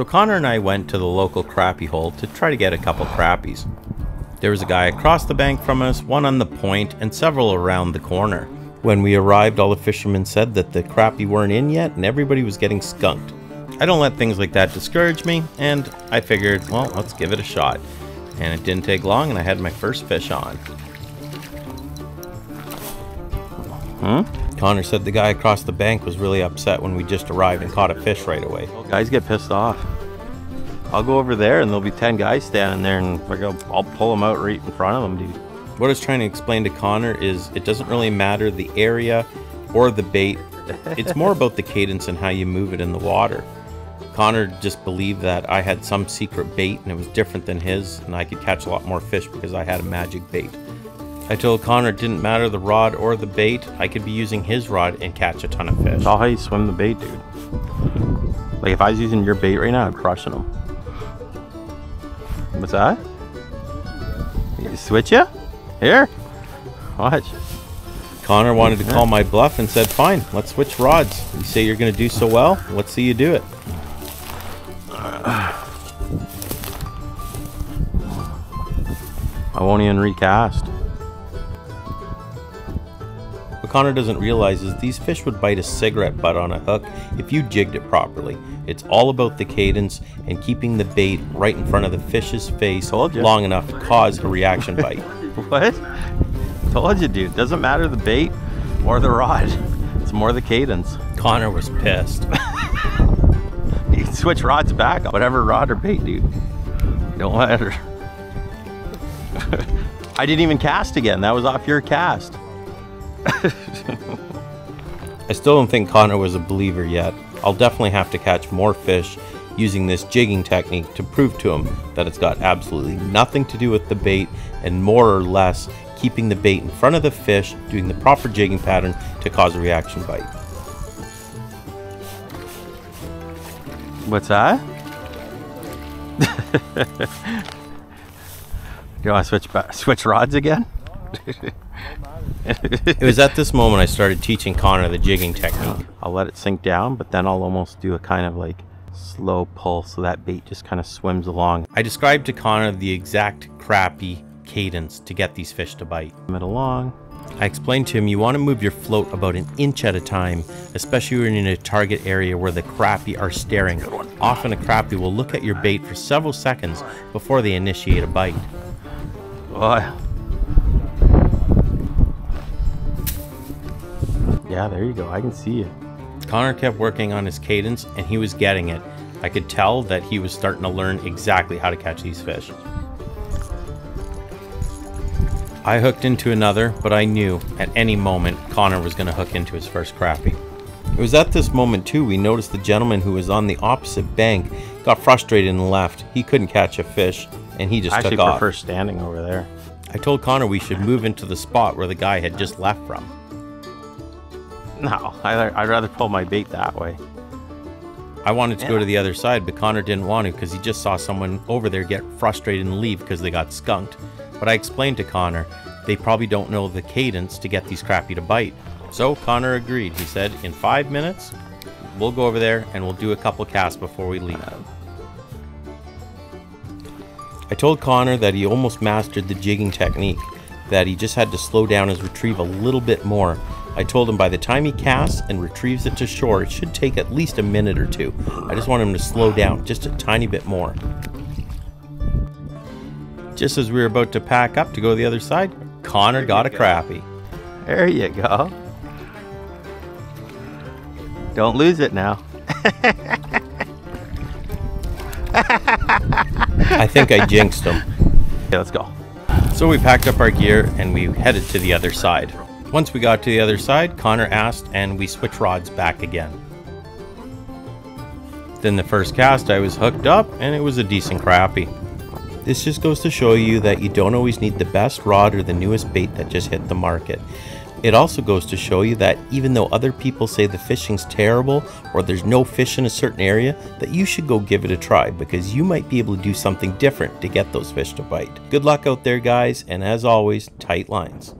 So Connor and I went to the local crappie hole to try to get a couple crappies. There was a guy across the bank from us, one on the point, and several around the corner. When we arrived, all the fishermen said that the crappie weren't in yet and everybody was getting skunked. I don't let things like that discourage me, and I figured, well, let's give it a shot. And it didn't take long and I had my first fish on. Connor said the guy across the bank was really upset when we just arrived and caught a fish right away. Well, guys get pissed off. I'll go over there and there'll be 10 guys standing there and I'll pull them out right in front of them, dude. What I was trying to explain to Connor is it doesn't really matter the area or the bait. It's more about the cadence and how you move it in the water. Connor just believed that I had some secret bait and it was different than his, and I could catch a lot more fish because I had a magic bait. I told Connor it didn't matter the rod or the bait, I could be using his rod and catch a ton of fish. It's all how you swim the bait, dude. Like if I was using your bait right now, I'd crushing them. What's that? You switch ya? Here? Watch. Connor wanted to call my bluff and said, fine, let's switch rods. You say you're going to do so well, let's see you do it. I won't even recast. What Connor doesn't realize is these fish would bite a cigarette butt on a hook if you jigged it properly. It's all about the cadence and keeping the bait right in front of the fish's face long enough to cause a reaction bite. What? Told you, dude. Doesn't matter the bait or the rod. It's more the cadence. Connor was pissed. You can switch rods back, whatever rod or bait, dude. Don't matter. I didn't even cast again. That was off your cast. I still don't think Connor was a believer yet. I'll definitely have to catch more fish using this jigging technique to prove to him that it's got absolutely nothing to do with the bait and more or less keeping the bait in front of the fish, doing the proper jigging pattern to cause a reaction bite. What's that? You want to switch rods again? It was at this moment I started teaching Connor the jigging technique. I'll let it sink down, but then I'll almost do a kind of like slow pull so that bait just kind of swims along. I described to Connor the exact crappie cadence to get these fish to bite. It along. I explained to him you want to move your float about an inch at a time, especially when you're in a target area where the crappie are staring. Often a crappie will look at your bait for several seconds before they initiate a bite. Oh. Yeah, there you go. I can see it. Connor kept working on his cadence and he was getting it. I could tell that he was starting to learn exactly how to catch these fish. I hooked into another, but I knew at any moment Connor was going to hook into his first crappie. It was at this moment too we noticed the gentleman who was on the opposite bank got frustrated and left. He couldn't catch a fish and he just took off. I prefer standing over there. I told Connor we should move into the spot where the guy had just left from. No, I'd rather pull my bait that way. I wanted to go to the other side, but Connor didn't want to because he just saw someone over there get frustrated and leave because they got skunked. But I explained to Connor they probably don't know the cadence to get these crappie to bite. So Connor agreed. He said, in 5 minutes, we'll go over there and we'll do a couple casts before we leave. I told Connor that he almost mastered the jigging technique, that he just had to slow down his retrieve a little bit more. I told him by the time he casts and retrieves it to shore, it should take at least a minute or two. I just want him to slow down just a tiny bit more. Just as we were about to pack up to go to the other side, Connor got a crappie. There you go. Don't lose it now. I think I jinxed him. Okay, let's go. So we packed up our gear and we headed to the other side. Once we got to the other side, Connor asked and we switched rods back again. Then the first cast I was hooked up and it was a decent crappie. This just goes to show you that you don't always need the best rod or the newest bait that just hit the market. It also goes to show you that even though other people say the fishing's terrible or there's no fish in a certain area, that you should go give it a try because you might be able to do something different to get those fish to bite. Good luck out there, guys, and as always, tight lines.